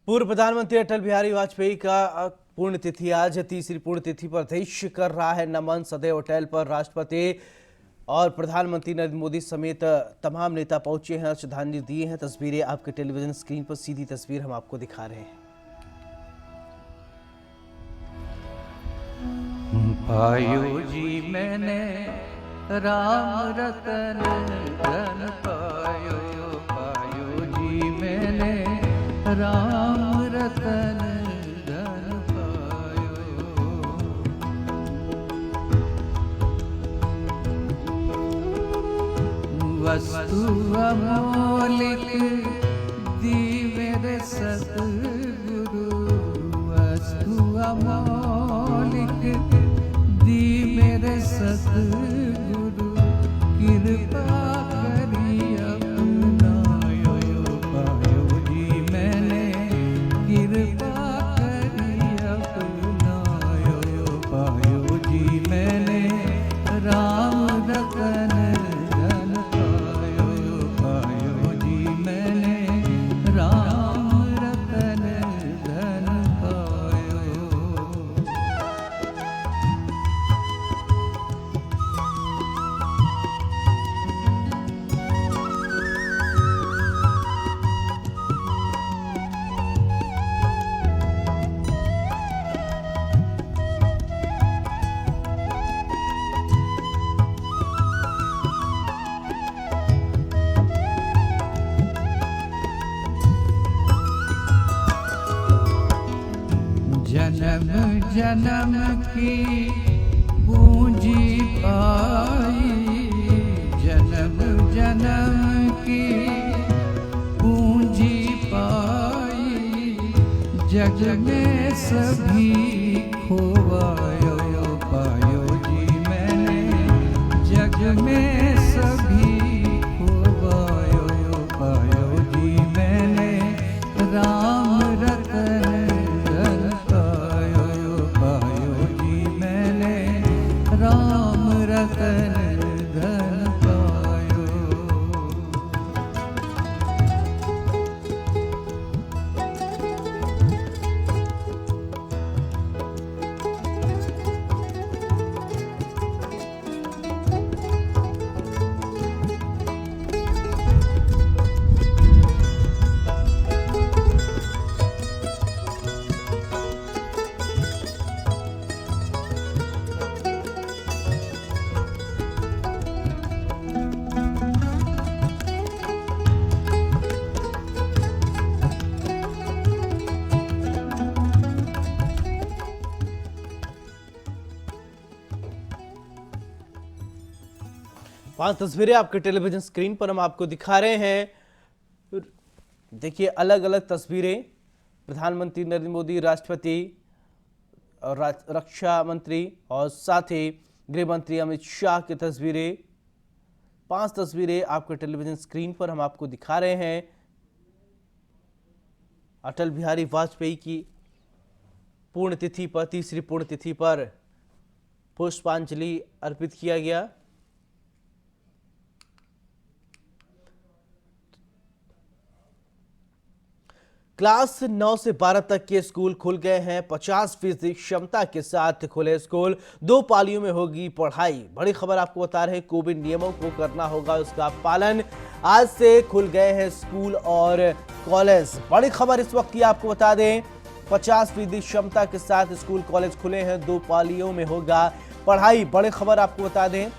पूर्व प्रधानमंत्री अटल बिहारी वाजपेयी का पुण्यतिथि आज तीसरी पुण्यतिथि पर देश कर रहा है नमन। सदैव अटल पर राष्ट्रपति और प्रधानमंत्री नरेंद्र मोदी समेत तमाम नेता पहुंचे हैं, श्रद्धांजलि दिए हैं। तस्वीरें आपके टेलीविजन स्क्रीन पर सीधी तस्वीर हम आपको दिखा रहे हैं। पायो जी मैंने राम रतन धन पायो, पायो जी मैंने राम रतन धन पायो। वस्तु अमोलिक दी मेरे सतगुरु, वस्तु अमोलिक दी मेरे सतगुरु, कृपा करी अपनायो, पायो जी मैंने कृपा करी अपनायो, पायो जी मैंने राम रतन धन पायो, पायो जी मैंने राम रतन धन पायो। जन्म जन्म की पूंजी पाई, जन्म जन्म की पूंजी पाई, जग में सभी खोवायो, पायो जी मैंने जग में सभी खोवायो, पायो जी मैंने राम रतन धन पायो, पायो जी मैंने राम रतन धन पायो। पांच तस्वीरें आपके टेलीविजन स्क्रीन पर हम आपको दिखा रहे हैं। देखिए, अलग अलग तस्वीरें, प्रधानमंत्री नरेंद्र मोदी, राष्ट्रपति और रक्षा मंत्री और साथ ही गृह मंत्री अमित शाह की तस्वीरें। पांच तस्वीरें आपके टेलीविजन स्क्रीन पर हम आपको दिखा रहे हैं। अटल बिहारी वाजपेयी की पुण्यतिथि पर, तीसरी पुण्यतिथि पर पुष्पांजलि अर्पित किया गया। क्लास 9 से 12 तक के स्कूल खुल गए हैं। 50% क्षमता के साथ खुले स्कूल, 2 पालियों में होगी पढ़ाई। बड़ी खबर आपको बता रहे हैं, कोविड नियमों को करना होगा उसका पालन। आज से खुल गए हैं स्कूल और कॉलेज। बड़ी खबर इस वक्त की आपको बता दें, 50% क्षमता के साथ स्कूल कॉलेज खुले हैं, 2 पालियों में होगा पढ़ाई। बड़ी खबर आपको बता दें,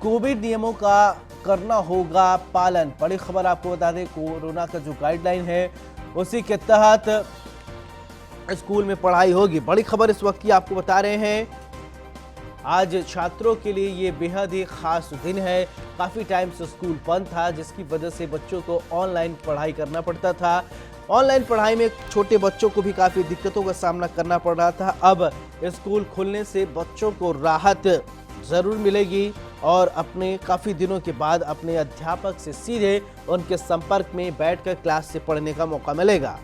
कोविड नियमों का करना होगा पालन। बड़ी खबर आपको बता दें, कोरोना का जो गाइडलाइन है उसी के तहत स्कूल में पढ़ाई होगी। बड़ी खबर इस वक्त की आपको बता रहे हैं, आज छात्रों के लिए ये बेहद ही खास दिन है। काफ़ी टाइम से स्कूल बंद था, जिसकी वजह से बच्चों को ऑनलाइन पढ़ाई करना पड़ता था। ऑनलाइन पढ़ाई में छोटे बच्चों को भी काफ़ी दिक्कतों का सामना करना पड़ रहा था। अब स्कूल खुलने से बच्चों को राहत ज़रूर मिलेगी और अपने काफ़ी दिनों के बाद अपने अध्यापक से सीधे उनके संपर्क में बैठकर क्लास से पढ़ने का मौका मिलेगा।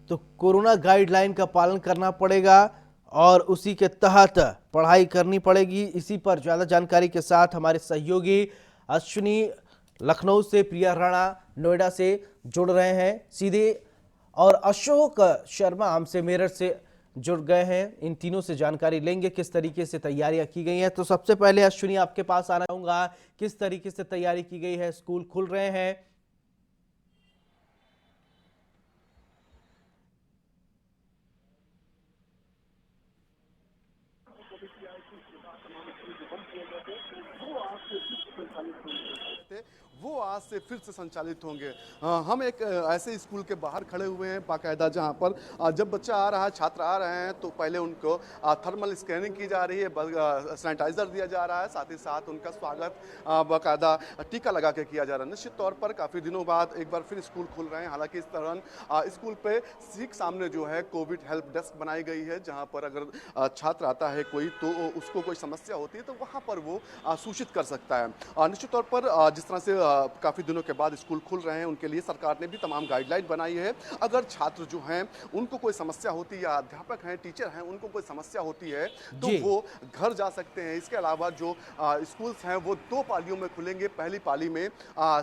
तो कोरोना गाइडलाइन का पालन करना पड़ेगा और उसी के तहत पढ़ाई करनी पड़ेगी। इसी पर ज़्यादा जानकारी के साथ हमारे सहयोगी अश्विनी लखनऊ से, प्रिया राणा नोएडा से जुड़ रहे हैं सीधे, और अशोक शर्मा हमसे मेरठ से जुड़ गए हैं। इन तीनों से जानकारी लेंगे किस तरीके से तैयारियां की गई हैं। तो सबसे पहले अश्विनी, आपके पास आना चाहूंगा, किस तरीके से तैयारी की गई है? स्कूल खुल रहे हैं। वो आज से फिर से संचालित होंगे। हम एक ऐसे स्कूल के बाहर खड़े हुए हैं बाकायदा, जहां पर जब बच्चा आ रहा है, छात्र आ रहे हैं, तो पहले उनको थर्मल स्कैनिंग की जा रही है, सैनिटाइजर दिया जा रहा है, साथ ही साथ उनका स्वागत बाकायदा टीका लगा के किया जा रहा है। निश्चित तौर पर काफ़ी दिनों बाद एक बार फिर स्कूल खुल रहे हैं। हालांकि इस दौरान स्कूल पे ठीक सामने जो है कोविड हेल्प डेस्क बनाई गई है, जहाँ पर अगर छात्र आता है कोई, तो उसको कोई समस्या होती है तो वहाँ पर वो सूचित कर सकता है। निश्चित तौर पर जिस तरह से काफ़ी दिनों के बाद स्कूल खुल रहे हैं, उनके लिए सरकार ने भी तमाम गाइडलाइन बनाई है। अगर छात्र जो हैं उनको कोई समस्या होती है, या अध्यापक हैं, टीचर हैं, उनको कोई समस्या होती है, तो वो घर जा सकते हैं। इसके अलावा जो स्कूल्स हैं वो 2 पालियों में खुलेंगे। पहली पाली में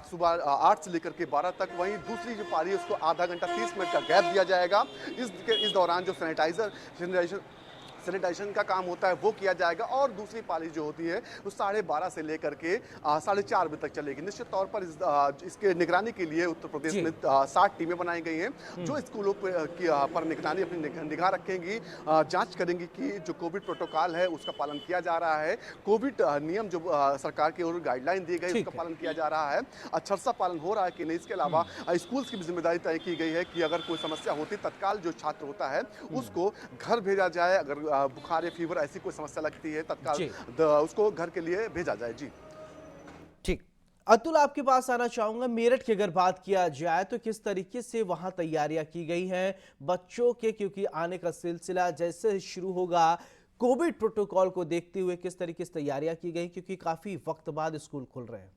सुबह 8 से लेकर के 12 तक, वहीं दूसरी जो पाली है उसको आधा घंटा 30 मिनट का गैप दिया जाएगा। इस दौरान जो सैनिटाइजेशन का काम होता है वो किया जाएगा, और दूसरी पाली जो होती है वो 12:30 से लेकर के 4:30 बजे तक चलेगी। निश्चित तौर पर इसके निगरानी के लिए उत्तर प्रदेश में 60 टीमें बनाई गई हैं, जो स्कूलों पर निगरानी अपनी निगाह रखेंगी, जांच करेंगी कि जो कोविड प्रोटोकॉल है उसका पालन किया जा रहा है, कोविड नियम जो सरकार की ओर गाइडलाइन दी गई उसका पालन किया जा रहा है, अक्षरशः पालन हो रहा है कि नहीं। इसके अलावा स्कूल्स की भी जिम्मेदारी तय की गई है कि अगर कोई समस्या होती, तत्काल जो छात्र होता है उसको घर भेजा जाए। अगर बुखार या फीवर ऐसी कोई समस्या लगती है, तत्काल उसको घर के लिए भेजा जाए। जी ठीक। अतुल, आपके पास आना चाहूंगा। मेरठ की अगर बात किया जाए तो किस तरीके से वहां तैयारियां की गई हैं बच्चों के, क्योंकि आने का सिलसिला जैसे ही शुरू होगा, कोविड प्रोटोकॉल को देखते हुए किस तरीके से तैयारियां की गई, क्योंकि काफी वक्त बाद स्कूल खुल रहे हैं?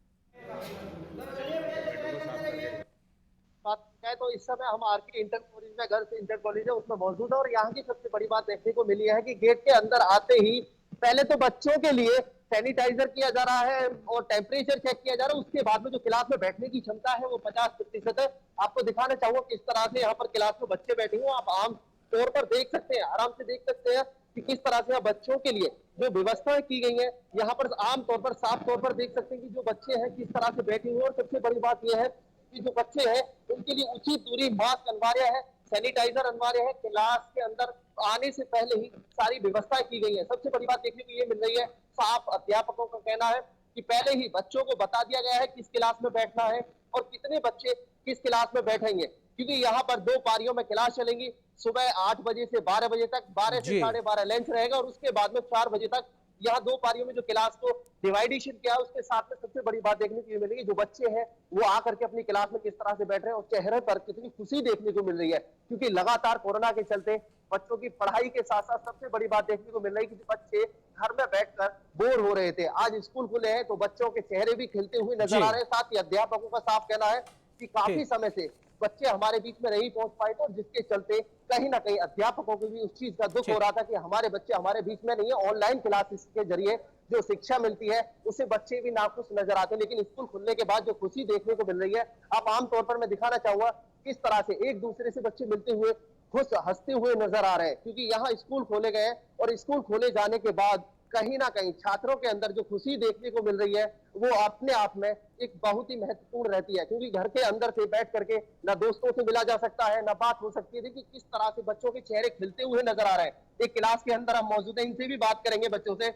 बात है तो इस समय हम आरके इंटर कॉलेज में, गर्ल्स इंटर कॉलेज है, उसमें मौजूद है। और यहाँ की सबसे बड़ी बात देखने को मिली है कि गेट के अंदर आते ही पहले तो बच्चों के लिए सैनिटाइजर किया जा रहा है और टेम्परेचर चेक किया जा रहा है। उसके बाद में जो क्लास में बैठने की क्षमता है वो 50% है। आपको दिखाना चाहूंगा किस तरह से यहाँ पर क्लास में बच्चे बैठे हुए, आप आम तौर पर देख सकते हैं, आराम से देख सकते हैं कि किस तरह से बच्चों के लिए जो व्यवस्थाएं की गई है। यहाँ पर आम तौर पर, साफ तौर पर देख सकते हैं कि जो बच्चे हैं किस तरह से बैठे हुए। और सबसे बड़ी बात यह है कि जो बच्चे हैं उनके लिए उचित दूरी, मास्क अनिवार्य है, सैनिटाइजर अनिवार्य है। क्लास के अंदर आने से पहले ही सारी व्यवस्थाएं की गई है। सबसे बड़ी बात देखने को ये मिल रही है, साफ अध्यापकों का कहना है कि पहले ही बच्चों को बता दिया गया है किस क्लास में बैठना है और कितने बच्चे किस क्लास में बैठेंगे, क्योंकि यहाँ पर 2 पारियों में क्लास चलेंगी। सुबह 8 बजे से 12 बजे तक, 12 से 12:30 लंच रहेगा, और उसके बाद में 4 बजे तक यहाँ 2 पारियों में जो क्लास को डिवाइडेशन किया। उसके साथ में सबसे बड़ी बात देखने को मिलेगी, जो बच्चे हैं वो आकर के अपनी क्लास में किस तरह से बैठ रहे हैं और चेहरे पर कितनी खुशी देखने को मिल रही है। क्योंकि लगातार कोरोना के चलते बच्चों की पढ़ाई के साथ साथ सबसे बड़ी बात देखने को मिल रही है कि बच्चे घर में बैठकर बोर हो रहे थे। आज स्कूल खुले हैं तो बच्चों के चेहरे भी खिलते हुए नजर आ रहे हैं। साथ ही अध्यापकों का साफ कहना है कि काफी समय से बच्चे हमारे बीच में नहीं पहुंच पाए थे, और जिसके चलते कहीं ना कहीं अध्यापकों को भी उस चीज का दुख हो रहा था कि हमारे बच्चे हमारे बीच में नहीं है। ऑनलाइन क्लासेस के जरिए जो शिक्षा मिलती है उससे बच्चे भी नाखुश नजर आते हैं, लेकिन स्कूल खुलने के बाद जो खुशी देखने को मिल रही है, आप आमतौर पर मैं दिखाना चाहूंगा किस तरह से एक दूसरे से बच्चे मिलते हुए, खुश हंसते हुए नजर आ रहे हैं। क्योंकि यहाँ स्कूल खोले गए हैं और स्कूल खोले जाने के बाद कहीं ना कहीं छात्रों के अंदर जो खुशी देखने को मिल रही है वो अपने आप में एक बहुत ही महत्वपूर्ण रहती है। क्योंकि घर के अंदर से बैठ करके ना दोस्तों से मिला जा सकता है, ना बात हो सकती है। देखिए किस तरह से बच्चों के चेहरे खिलते हुए नजर आ रहे हैं। एक क्लास के अंदर हम मौजूद हैं, इनसे भी बात करेंगे बच्चों से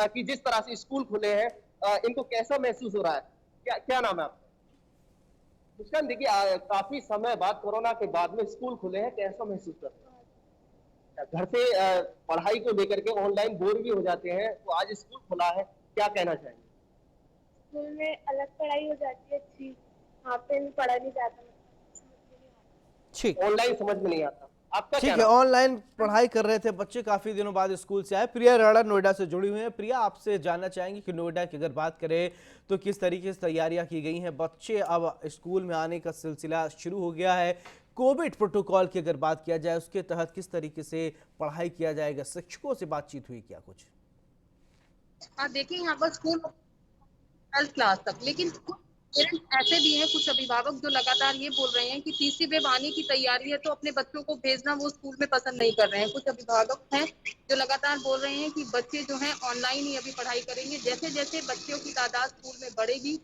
कि जिस तरह से स्कूल खुले हैं इनको कैसा महसूस हो रहा है। क्या नाम है आपका? मुस्कान, देखिए काफी समय बाद, कोरोना के बाद में स्कूल खुले हैं, कैसा महसूस कर रहे हैं? घर से पढ़ाई को लेकर के ऑनलाइन बोर भी हो जाते हैं, तो आज स्कूल खुला है, क्या कहना चाहेंगे? स्कूल में अलग पढ़ाई हो जाती है अच्छी, वहाँ पे पढ़ा नहीं जाता, ठीक, ऑनलाइन समझ में नहीं आता। आपका ठीक है, ऑनलाइन पढ़ाई कर रहे थे बच्चे, काफी दिनों बाद स्कूल से आए। प्रिया राणा नोएडा से जुड़ी हुई हैं। प्रिया, आपसे जानना चाहेंगे कि नोएडा की अगर बात करें तो किस तरीके से तैयारियां की गई हैं? बच्चे अब स्कूल में आने का सिलसिला शुरू हो गया है, कोविड प्रोटोकॉल की अगर बात किया जाए, उसके तहत किस तरीके से पढ़ाई किया जाएगा? शिक्षकों से बातचीत हुई क्या कुछ? हाँ, देखिए यहाँ पर स्कूल 12th क्लास तक, लेकिन कुछ पेरेंट्स ऐसे भी हैं, कुछ अभिभावक जो लगातार ये बोल रहे हैं कि तीसरी वेव आने की तैयारी है तो अपने बच्चों को भेजना वो स्कूल में पसंद नहीं कर रहे हैं। कुछ अभिभावक हैं जो लगातार बोल रहे हैं कि बच्चे जो हैं ऑनलाइन ही अभी पढ़ाई करेंगे, जैसे जैसे बच्चों की तादाद स्कूल में बढ़ेगी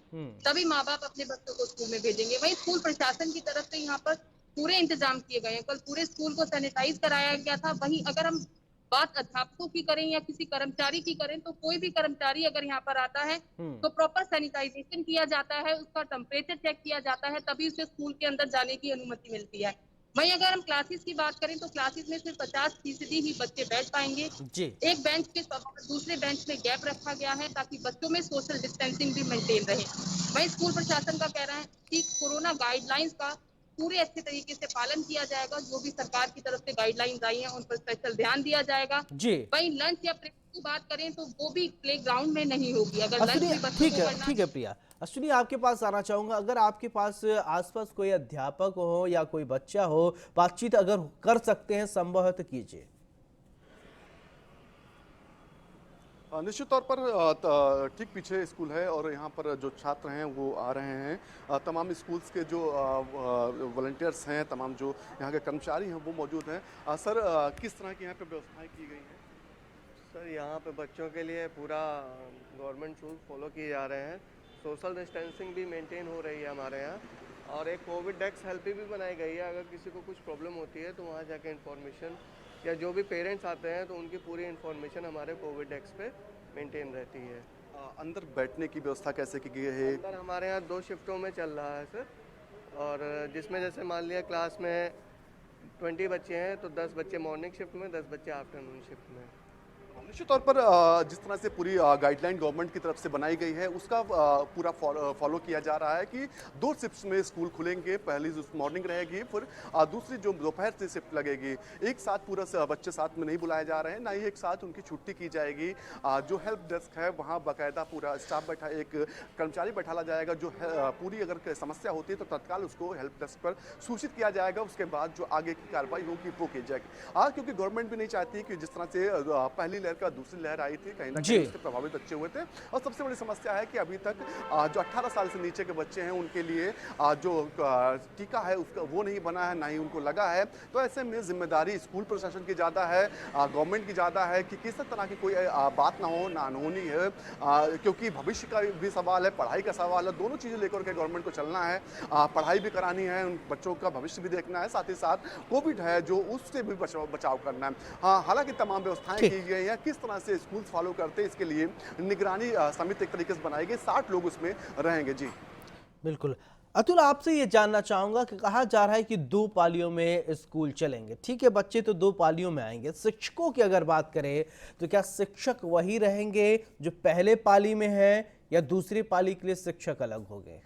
तभी माँ बाप अपने बच्चों को स्कूल में भेजेंगे। वहीं स्कूल प्रशासन की तरफ से यहाँ पर पूरे इंतजाम किए गए हैं। कल पूरे स्कूल को सैनिटाइज कराया गया था। वहीं अगर हम बात अध्यापकों की करें या किसी कर्मचारी की करें, तो कोई भी कर्मचारी अगर यहाँ पर आता है तो प्रॉपर सैनिटाइजेशन किया जाता है, उसका टेम्परेचर चेक किया जाता है, तभी उसे स्कूल के अंदर जाने की अनुमति मिलती है। वहीं अगर हम क्लासेस की बात करें तो क्लासेस में सिर्फ 50% ही बच्चे बैठ पाएंगे। जी। एक बेंच के दूसरे बेंच में गैप रखा गया है ताकि बच्चों में सोशल डिस्टेंसिंग भी मेंटेन रहे। वहीं स्कूल प्रशासन का कहना है कि कोरोना गाइडलाइंस का पूरे अच्छे तरीके से पालन किया जाएगा। जो भी सरकार की तरफ से गाइडलाइंस आई हैं उन पर स्पेशल ध्यान दिया जाएगा। जी। वहीं लंच या ब्रेक की बात करें तो वो भी प्ले ग्राउंड में नहीं होगी। अगर लंच अश्विनी, भी बच्चों ठीक को है, करना ठीक है प्रिया। अश्विनी, आपके पास आना चाहूंगा। अगर आपके पास आसपास कोई अध्यापक हो या कोई बच्चा हो, बातचीत अगर कर सकते हैं संभव है तो कीजिए। निश्चित तौर पर ठीक पीछे स्कूल है और यहाँ पर जो छात्र हैं वो आ रहे हैं। तमाम स्कूल्स के जो वॉलंटियर्स हैं, तमाम जो यहाँ के कर्मचारी हैं वो मौजूद हैं। सर, किस तरह की यहाँ पे व्यवस्थाएं की गई हैं? सर, यहाँ पे बच्चों के लिए पूरा गवर्नमेंट रूल फॉलो किए जा रहे हैं। सोशल डिस्टेंसिंग भी मेंटेन हो रही है हमारे यहाँ, और एक कोविड डेस्क हेल्प भी बनाई गई है। अगर किसी को कुछ प्रॉब्लम होती है तो वहाँ जाके इन्फॉर्मेशन, या जो भी पेरेंट्स आते हैं तो उनकी पूरी इन्फॉर्मेशन हमारे कोविड डेस्क पे मेंटेन रहती है। अंदर बैठने की व्यवस्था कैसे की गई है? अंदर हमारे यहाँ 2 शिफ्टों में चल रहा है सर, और जिसमें जैसे मान लिया क्लास में 20 बच्चे हैं तो 10 बच्चे मॉर्निंग शिफ्ट में, 10 बच्चे आफ्टरनून शिफ्ट में। निश्चित तौर पर जिस तरह से पूरी गाइडलाइन गवर्नमेंट की तरफ से बनाई गई है उसका पूरा फॉलो किया जा रहा है कि 2 शिफ्ट्स में स्कूल खुलेंगे। पहली जो मॉर्निंग रहेगी, फिर दूसरी जो दोपहर से शिफ्ट लगेगी। एक साथ पूरा बच्चे साथ में नहीं बुलाए जा रहे हैं, ना ही एक साथ उनकी छुट्टी की जाएगी। जो हेल्प डेस्क है वहाँ बाकायदा पूरा स्टाफ बैठा, एक कर्मचारी बैठाला जाएगा जो पूरी अगर समस्या होती है तो तत्काल उसको हेल्प डेस्क पर सूचित किया जाएगा। उसके बाद जो आगे की कार्रवाई होगी वो की जाएगी। क्योंकि गवर्नमेंट भी नहीं चाहती कि जिस तरह से पहली लहर का दूसरी लहर आई थी, कहीं ना कहीं उससे प्रभावित बच्चे हुए थे। और सबसे बड़ी समस्या है कि अभी तक जो 18 साल से नीचे के बच्चे हैं उनके लिए जो टीका है उसका वो नहीं बना है, ना ही उनको लगा है। तो ऐसे में जिम्मेदारी स्कूल प्रशासन की ज़्यादा है, गवर्नमेंट की ज़्यादा है कि किस तरह की कोई बात ना हो, ना अनहोनी है। क्योंकि भविष्य का भी सवाल है, पढ़ाई का सवाल है, दोनों चीज़ें लेकर के गवर्नमेंट को चलना है। पढ़ाई भी करानी है, उन बच्चों का भविष्य भी देखना है, साथ ही साथ कोविड है जो उससे भी बचाव करना है। हालांकि तमाम व्यवस्थाएं की गई हैं। किस तरह से स्कूल फॉलो करते हैं इसके लिए निगरानी समिति एक तरीके से बनाई गई, 60 लोग उसमें रहेंगे। जी बिल्कुल। अतुल, आपसे ये जानना चाहूंगा कि कहा जा रहा है कि 2 पालियों में स्कूल चलेंगे। ठीक है, बच्चे तो 2 पालियों में आएंगे। शिक्षकों की अगर बात करें तो क्या शिक्षक वही रहेंगे जो पहले पाली में है, या दूसरी पाली के लिए शिक्षक अलग हो गए?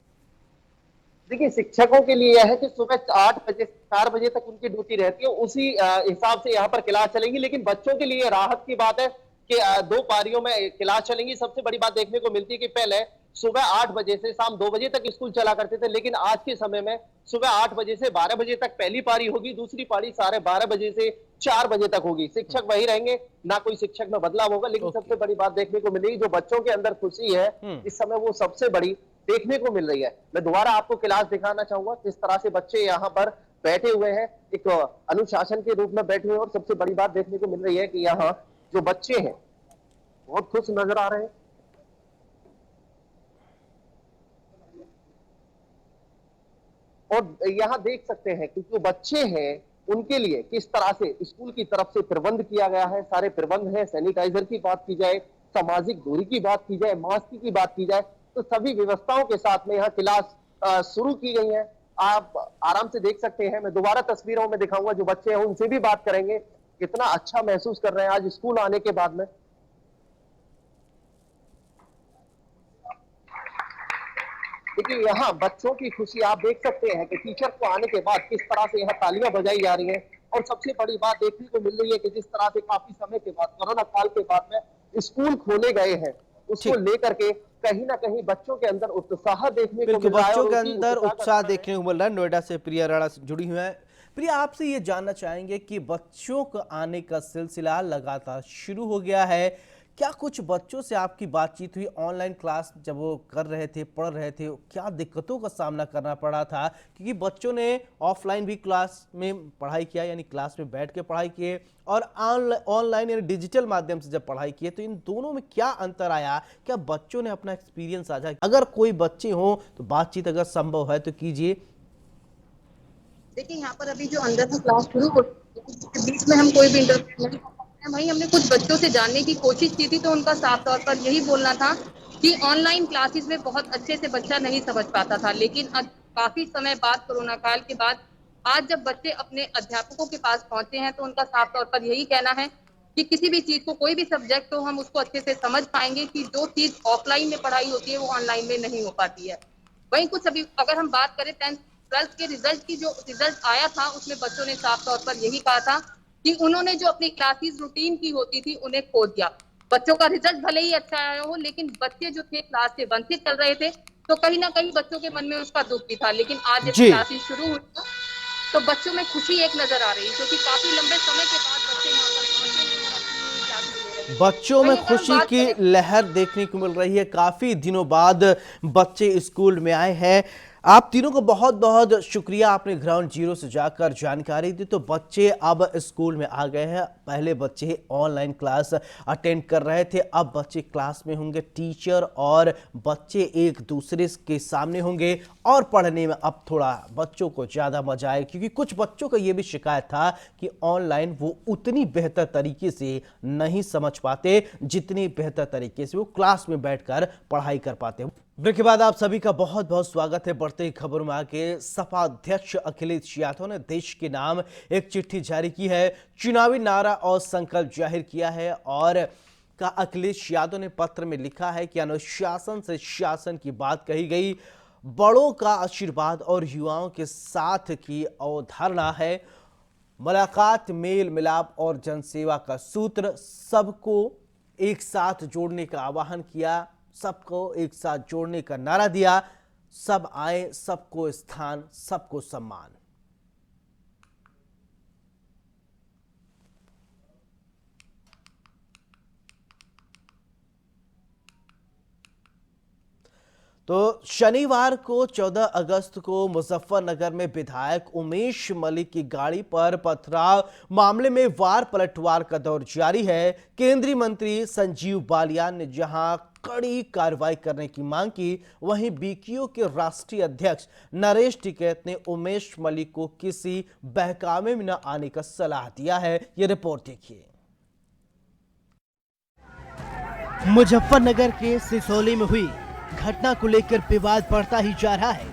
देखिए, शिक्षकों के लिए यह है कि सुबह 8 बजे से 4 बजे तक उनकी ड्यूटी रहती है, उसी हिसाब से यहाँ पर क्लास चलेंगी। लेकिन बच्चों के लिए राहत की बात है कि 2 पारियों में क्लास चलेंगी। सबसे बड़ी बात देखने को मिलती है कि पहले सुबह 8 बजे से शाम 2 बजे तक स्कूल चला करते थे, लेकिन आज के समय में सुबह 8 बजे से 12 बजे तक पहली पारी होगी, दूसरी पारी 12:30 बजे से 4 बजे तक होगी। शिक्षक वही रहेंगे, ना कोई शिक्षक में बदलाव होगा। लेकिन सबसे बड़ी बात देखने को मिलेगी, जो बच्चों के अंदर खुशी है इस समय, वो सबसे बड़ी देखने को मिल रही है। मैं दोबारा आपको क्लास दिखाना चाहूंगा किस तरह से बच्चे यहाँ पर बैठे हुए हैं, एक अनुशासन के रूप में बैठे हुए हैं। और सबसे बड़ी बात देखने को मिल रही है कि यहाँ जो बच्चे हैं बहुत खुश नजर आ रहे हैं। और यहाँ देख सकते हैं कि जो बच्चे हैं उनके लिए किस तरह से स्कूल की तरफ से प्रबंध किया गया है। सारे प्रबंध है, सैनिटाइजर की बात की जाए, सामाजिक दूरी की बात की जाए, मास्क की बात की जाए, तो सभी व्यवस्थाओं के साथ में यहाँ क्लास शुरू की गई है। आप आराम से देख सकते हैं। मैं दोबारा तस्वीरों में दिखाऊंगा, जो बच्चे हैं उनसे भी बात करेंगे कितना अच्छा महसूस कर रहे हैं आज स्कूल आने के बाद में। देखिए, यहाँ बच्चों की खुशी आप देख सकते हैं कि टीचर को आने के बाद किस तरह से यहाँ तालियां बजाई जा रही हैं। और सबसे बड़ी बात देखने को मिल रही है कि जिस तरह से काफी समय के बाद, कोरोना काल के बाद में स्कूल खोले गए हैं, उसको लेकर के कहीं ना कहीं बच्चों के अंदर उत्साह देखने को मिल रहा है। बच्चों के अंदर उत्साह देखने को मिल रहा है। नोएडा से प्रिया राणा जुड़ी हुई है। प्रिया, आपसे ये जानना चाहेंगे कि बच्चों का आने का सिलसिला लगातार शुरू हो गया है। क्या कुछ बच्चों से आपकी बातचीत हुई? ऑनलाइन क्लास जब वो कर रहे थे, पढ़ रहे थे, क्या दिक्कतों का सामना करना पड़ा था? क्योंकि बच्चों ने ऑफलाइन भी क्लास में पढ़ाई किया, यानी क्लास में बैठ के पढ़ाई किए, और ऑनलाइन यानी डिजिटल माध्यम से जब पढ़ाई किए, तो इन दोनों में क्या अंतर आया? क्या बच्चों ने अपना एक्सपीरियंस साझा? अगर कोई बच्चे हो तो बातचीत अगर संभव है तो कीजिए। देखिए, यहाँ पर अभी जो अंदर की क्लास शुरू हो बीच में हम कोई भी इंटरव्यू नहीं कर सकते हैं। वहीं हमने कुछ बच्चों से जानने की कोशिश की थी, तो उनका साफ तौर पर यही बोलना था कि ऑनलाइन क्लासेस में बहुत अच्छे से बच्चा नहीं समझ पाता था, लेकिन अब काफी समय बाद, कोरोना काल के बाद, आज जब बच्चे अपने अध्यापकों के पास पहुंचे हैं, तो उनका साफ तौर पर यही कहना है कि किसी भी चीज को, कोई भी सब्जेक्ट हो, हम उसको अच्छे से समझ पाएंगे कि जो चीज ऑफलाइन में पढ़ाई होती है वो ऑनलाइन में नहीं हो पाती है। वहीं कुछ अभी अगर हम बात करें 10th 12th के रिजल्ट की, जो रिजल्ट आया था उसमें बच्चों ने साफ तौर पर यही कहा था कि उन्होंने जो अपनी क्लासेस रूटीन की होती थी उन्हें खो दिया। बच्चों का रिजल्ट भले ही अच्छा आया हो, लेकिन बच्चे जो थे क्लास से वंचित चल रहे थे, तो कहीं ना कहीं बच्चों के मन में उसका दुख भी था। लेकिन आज जब जी। क्लासेस शुरू हुई तो बच्चों में खुशी एक नजर आ रही, क्योंकि काफी लंबे समय के बाद बच्चे यहाँ पर पहुंचे हैं और अपनी क्लासेस ले रहे हैं। बच्चों में वहीं अगर हम खुशी बात की करें- लहर देखने को मिल रही है। काफी दिनों बाद बच्चे स्कूल में आए हैं। आप तीनों को बहुत बहुत शुक्रिया, आपने ग्राउंड जीरो से जाकर जानकारी दी। तो बच्चे अब स्कूल में आ गए हैं। पहले बच्चे ऑनलाइन क्लास अटेंड कर रहे थे, अब बच्चे क्लास में होंगे। टीचर और बच्चे एक दूसरे के सामने होंगे और पढ़ने में अब थोड़ा बच्चों को ज़्यादा मजा आए, क्योंकि कुछ बच्चों का ये भी शिकायत था कि ऑनलाइन वो उतनी बेहतर तरीके से नहीं समझ पाते जितनी बेहतर तरीके से वो क्लास में बैठकर पढ़ाई कर पाते। ब्रेक के बाद आप सभी का बहुत बहुत स्वागत है। बढ़ते खबरों में आगे, सपा अध्यक्ष अखिलेश यादव ने देश के नाम एक चिट्ठी जारी की है, चुनावी नारा और संकल्प जाहिर किया है। और का अखिलेश यादव ने पत्र में लिखा है कि अनुशासन से शासन की बात कही गई, बड़ों का आशीर्वाद और युवाओं के साथ की अवधारणा है। मुलाकात, मेल मिलाप और जनसेवा का सूत्र, सबको एक साथ जोड़ने का आह्वान किया, सबको एक साथ जोड़ने का नारा दिया। सब आए, सबको स्थान, सबको सम्मान। तो शनिवार को 14 अगस्त को मुजफ्फरनगर में विधायक उमेश मलिक की गाड़ी पर पथराव मामले में वार पलटवार का दौर जारी है। केंद्रीय मंत्री संजीव बालियान ने जहां कड़ी कार्रवाई करने की मांग की, वहीं बीकेयू के राष्ट्रीय अध्यक्ष नरेश टिकैत ने उमेश मलिक को किसी बहकावे में न आने का सलाह दिया है। ये रिपोर्ट देखिए। मुजफ्फरनगर के सिसोली में हुई घटना को लेकर विवाद बढ़ता ही जा रहा है।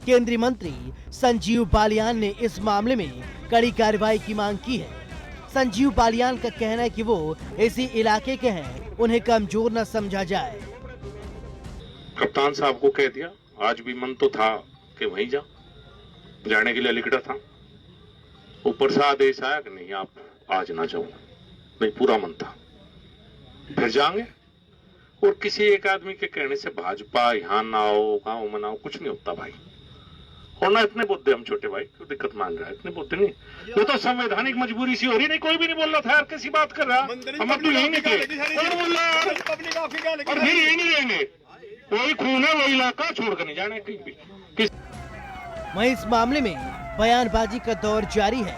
केंद्रीय मंत्री संजीव बालियान ने इस मामले में कड़ी कार्रवाई की मांग की है। संजीव बालियान का कहना है कि वो इसी इलाके के हैं, उन्हें कमजोर न समझा जाए। कप्तान साहब को कह दिया, आज भी मन तो था कि वहीं जाने के लिए लिखा था, ऊपर से आदेश आया कि नहीं आप आज ना जाओ, नहीं पूरा मन था, फिर जाएंगे। और किसी एक आदमी के कहने से भाजपा यहाँ ना आओ, गाँव में ना आओ, कुछ नहीं होता भाई। और ना इतने बुद्धि हम छोटे भाई, क्यों दिक्कत मान रहा है, इतने बुद्धि नहीं। ये तो संवैधानिक मजबूरी सी हो रही, नहीं कोई भी नहीं बोल रहा था यार, कैसी बात कर रहा, हम अब तो यही निकले। कौन बोल रहा है? और फिर यही नहीं रहेंगे, वही खून है, वही इलाका छोड़कर नहीं जाने कहीं भी। वहीं इस मामले में बयानबाजी का दौर जारी है।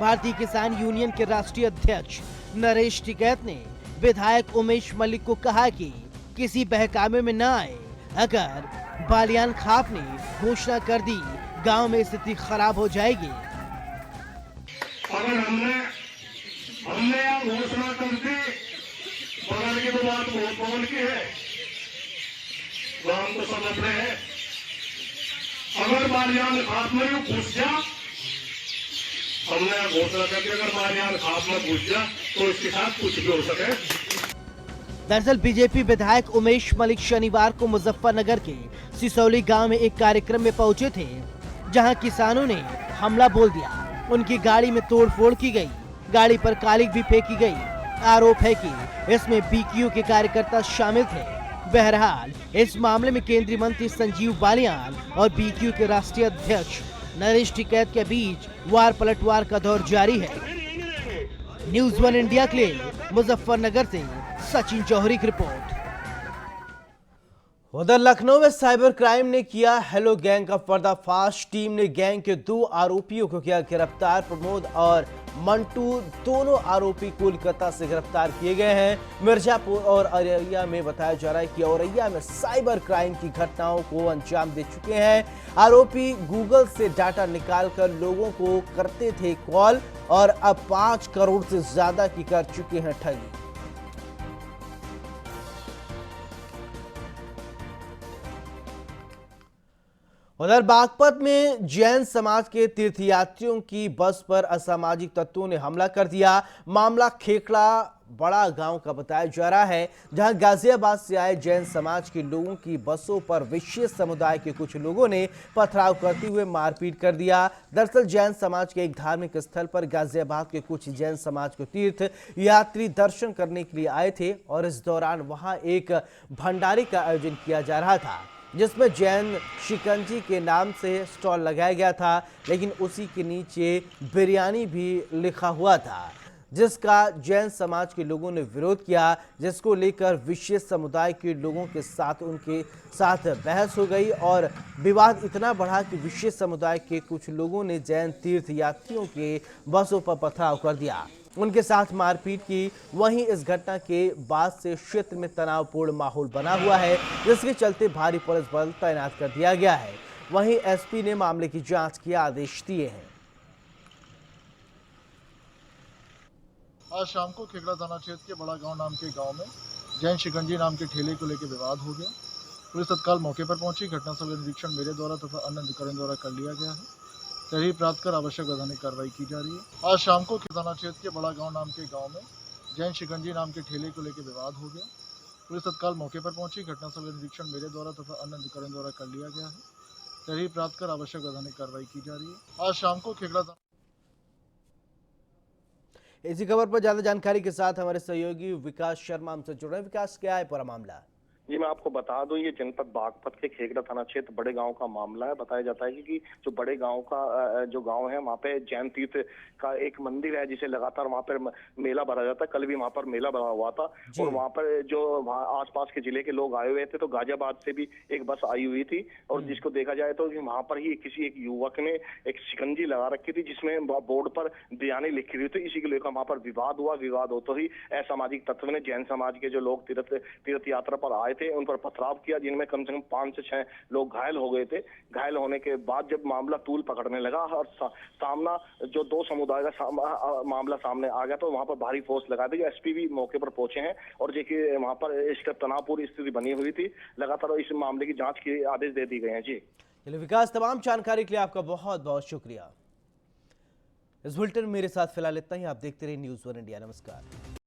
भारतीय किसान यूनियन के राष्ट्रीय अध्यक्ष नरेश टिकैत ने विधायक उमेश मलिक को कहा कि किसी बहकावे में न आए। अगर बालियान खाप ने घोषणा कर दी, गांव में स्थिति खराब हो जाएगी। अगर हमने यहाँ घोषणा कर दी, बगल की तो बात बोल की है, गांव तो सब अपने हैं। अगर बालियान खाप में घुस जा, हमने घोषणा कर दी, अगर बालियान खाप में घुस जा तो इसके साथ कुछ भी हो सके। दरअसल बीजेपी विधायक उमेश मलिक शनिवार को मुजफ्फरनगर के सिसौली गांव में एक कार्यक्रम में पहुंचे थे, जहां किसानों ने हमला बोल दिया। उनकी गाड़ी में तोड़फोड़ की गई, गाड़ी पर कालिक भी फेंकी गई। आरोप है कि इसमें बीकेयू के कार्यकर्ता शामिल थे। बहरहाल इस मामले में केंद्रीय मंत्री संजीव बालियान और बीकेयू के राष्ट्रीय अध्यक्ष नरेश टिकैत के बीच वार पलटवार का दौर जारी है। न्यूज़ 1 इंडिया के लिए मुजफ्फरनगर से सचिन जौहरी की रिपोर्ट। उधर लखनऊ में साइबर क्राइम ने किया हेलो गैंग का पर्दाफाश। टीम ने गैंग के 2 आरोपियों को किया गिरफ्तार। प्रमोद और मंटू दोनों आरोपी कोलकाता से गिरफ्तार किए गए हैं। मिर्जापुर और औरैया में बताया जा रहा है कि औरैया में साइबर क्राइम की घटनाओं को अंजाम दे चुके हैं। आरोपी गूगल से डाटा निकालकर लोगों को करते थे कॉल और अब 5 करोड़ से ज्यादा की कर चुके हैं ठगी। उधर बागपत में जैन समाज के तीर्थयात्रियों की बस पर असामाजिक तत्वों ने हमला कर दिया। मामला खेखड़ा बड़ा गांव का बताया जा रहा है, जहां गाजियाबाद से आए जैन समाज के लोगों की बसों पर विशेष समुदाय के कुछ लोगों ने पथराव करते हुए मारपीट कर दिया। दरअसल जैन समाज के एक धार्मिक स्थल पर गाजियाबाद के कुछ जैन समाज के तीर्थ यात्री दर्शन करने के लिए आए थे और इस दौरान वहां एक भंडारे का आयोजन किया जा रहा था, जिसमें जैन शिकंजी के नाम से स्टॉल लगाया गया था, लेकिन उसी के नीचे बिरयानी भी लिखा हुआ था, जिसका जैन समाज के लोगों ने विरोध किया, जिसको लेकर विशेष समुदाय के लोगों के साथ उनके साथ बहस हो गई और विवाद इतना बढ़ा कि विशेष समुदाय के कुछ लोगों ने जैन तीर्थ यात्रियों के बसों पर पथराव कर दिया, उनके साथ मारपीट की। वहीं इस घटना के बाद से क्षेत्र में तनावपूर्ण माहौल बना हुआ है, जिसके चलते भारी पुलिस बल तैनात कर दिया गया है। वहीं एसपी ने मामले की जांच के आदेश दिए हैं। आज शाम को खेखड़ा थाना क्षेत्र के बड़ा गांव नाम के गांव में जैन शिकंजी नाम के ठेले को लेकर विवाद हो गया। पुलिस तत्काल मौके पर पहुंची। घटनास्थल का निरीक्षण मेरे द्वारा तथा अन्य अधिकारियों द्वारा कर लिया गया है। तहरीर प्राप्त कर आवश्यक वैधानिक कार्रवाई की जा रही है। आज शाम को खेखड़ा थाना क्षेत्र के बड़ा गांव नाम के गांव में जैन शिकंजी नाम के ठेले को लेकर विवाद हो गया। पुलिस तत्काल मौके पर पहुंची। घटनास्थल का निरीक्षण मेरे द्वारा तथा अन्य अधिकारियों द्वारा कर लिया गया है। तहरीर प्राप्त कर आवश्यक वैधानिक कार्रवाई की जा रही है। आज शाम को खेखड़ा इसी खबर पर ज्यादा जानकारी के साथ हमारे सहयोगी विकास शर्मा हमसे जुड़ रहे हैं। विकास, क्या है पूरा मामला? जी मैं आपको बता दूं, ये जनपद बागपत के खेखड़ा थाना क्षेत्र बड़े गांव का मामला है। बताया जाता है कि जो बड़े गांव का जो गांव है, वहाँ पे जैन तीर्थ का एक मंदिर है, जिसे लगातार वहाँ पर मेला भरा जाता है। कल भी वहाँ पर मेला भरा हुआ था और वहाँ पर जो आसपास के जिले के लोग आए हुए थे, तो गाजियाबाद से भी एक बस आई हुई थी और जिसको देखा जाए तो वहाँ पर ही किसी एक युवक ने एक शिकंजी लगा रखी थी, जिसमें बोर्ड पर बिरयानी लिखी हुई थी। इसी को लेकर वहाँ पर विवाद हुआ। विवाद होते ही असामाजिक तत्व ने जैन समाज के जो लोग तीर्थ यात्रा पर आए थे, उन पर पथराव किया, जिनमें कम से कम 5 से 6 लोग घायल हो गए थे। घायल होने के बाद जब मामला तूल पकड़ने लगा और सामना जो 2 समुदाय का मामला सामने आ गया, तो वहां पर भारी फोर्स लगा दी। एसपी भी मौके पर पहुंचे हैं और देखिए वहां पर इसका तनावपूर्ण स्थिति बनी हुई थी। लगातार इस मामले की जांच के आदेश दे दिए गए हैं। जी चलिए विकास, तमाम जानकारी के लिए आपका बहुत बहुत शुक्रिया। इस बुलेटिन में मेरे साथ फिलहाल इतना ही। आप देखते रहिए न्यूज़ 1 इंडिया। नमस्कार।